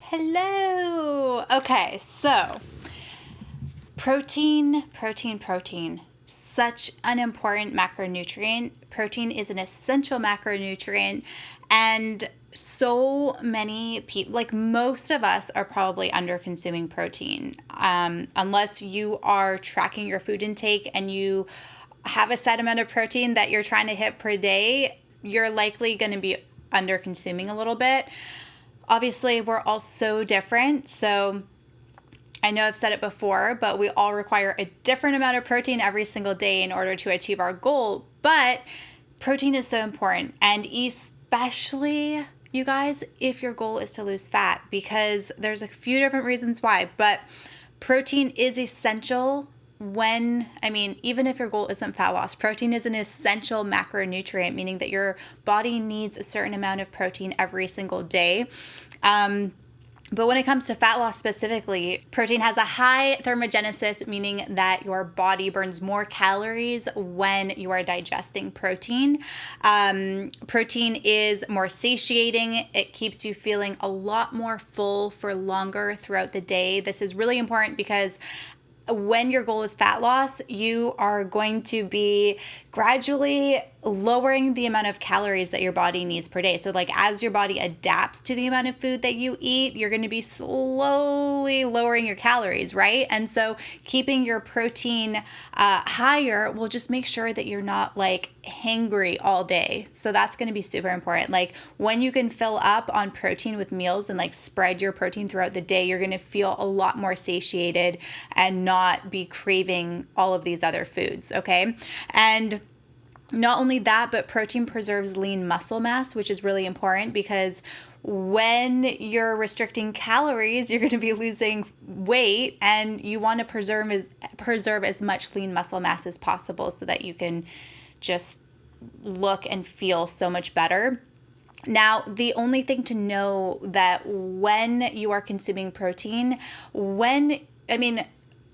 Hello. Okay, so protein. Such an important macronutrient. Protein is an essential macronutrient, and so many people, like most of us, are probably under consuming protein. Unless you are tracking your food intake and you have a set amount of protein that you're trying to hit per day, you're likely going to be under consuming a little bit. Obviously, we're all so different. So I know I've said it before, but we all require a different amount of protein every single day in order to achieve our goal. But protein is so important, and especially, you guys, if your goal is to lose fat, because there's a few different reasons why, but protein is essential even if your goal isn't fat loss. Protein is an essential macronutrient, meaning that your body needs a certain amount of protein every single day. But when it comes to fat loss specifically, protein has a high thermogenesis, meaning that your body burns more calories when you are digesting protein. Protein is more satiating. It keeps you feeling a lot more full for longer throughout the day. This is really important because when your goal is fat loss, you are going to be gradually lowering the amount of calories that your body needs per day. So like as your body adapts to the amount of food that you eat, you're going to be slowly lowering your calories, right? And so keeping your protein higher will just make sure that you're not like hangry all day. So that's going to be super important. Like when you can fill up on protein with meals and like spread your protein throughout the day, you're going to feel a lot more satiated and not be craving all of these other foods, okay? And not only that, but protein preserves lean muscle mass, which is really important because when you're restricting calories, you're going to be losing weight, and you want to preserve as much lean muscle mass as possible so that you can just look and feel so much better. Now, the only thing to know that when you are consuming protein,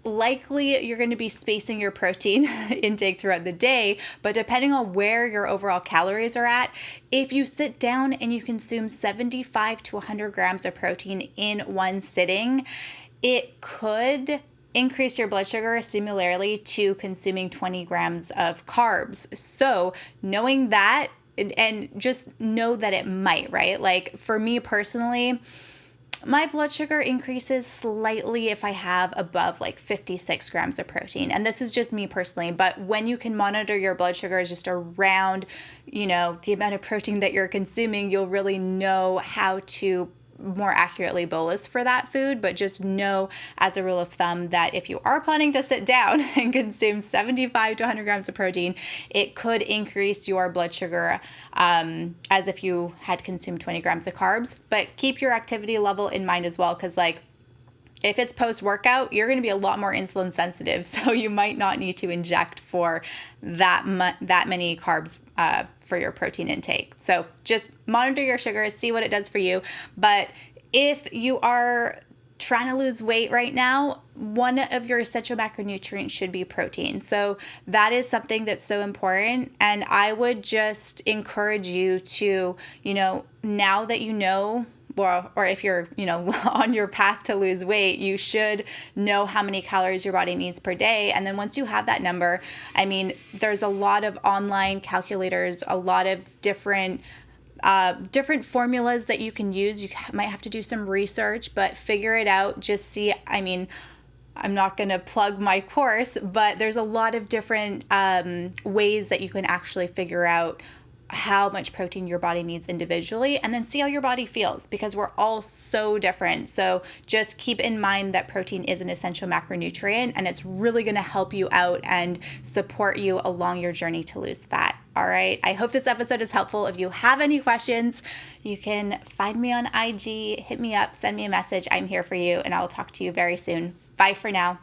likely you're going to be spacing your protein intake throughout the day, but depending on where your overall calories are at, if you sit down and you consume 75 to 100 grams of protein in one sitting, it could increase your blood sugar similarly to consuming 20 grams of carbs. So knowing that, and just know that it might, right? Like for me personally, my blood sugar increases slightly if I have above like 56 grams of protein. And this is just me personally, but when you can monitor your blood sugar just around, the amount of protein that you're consuming, you'll really know how to more accurately bolus for that food. But just know as a rule of thumb that if you are planning to sit down and consume 75 to 100 grams of protein, it could increase your blood sugar as if you had consumed 20 grams of carbs. But keep your activity level in mind as well, because if it's post-workout, you're going to be a lot more insulin sensitive, so you might not need to inject for that many carbs for your protein intake. So just monitor your sugar, see what it does for you. But if you are trying to lose weight right now, one of your essential macronutrients should be protein. So that is something that's so important. And I would just encourage you to, now that you know, or if you're, on your path to lose weight, you should know how many calories your body needs per day. And then once you have that number, there's a lot of online calculators, a lot of different formulas that you can use. You might have to do some research, but figure it out. Just see, I'm not going to plug my course, but there's a lot of different ways that you can actually figure out how much protein your body needs individually, and then see how your body feels, because we're all so different. So just keep in mind that protein is an essential macronutrient, and it's really going to help you out and support you along your journey to lose fat. All right. I hope this episode is helpful. If you have any questions, you can find me on IG, hit me up, send me a message. I'm here for you, and I will talk to you very soon. Bye for now.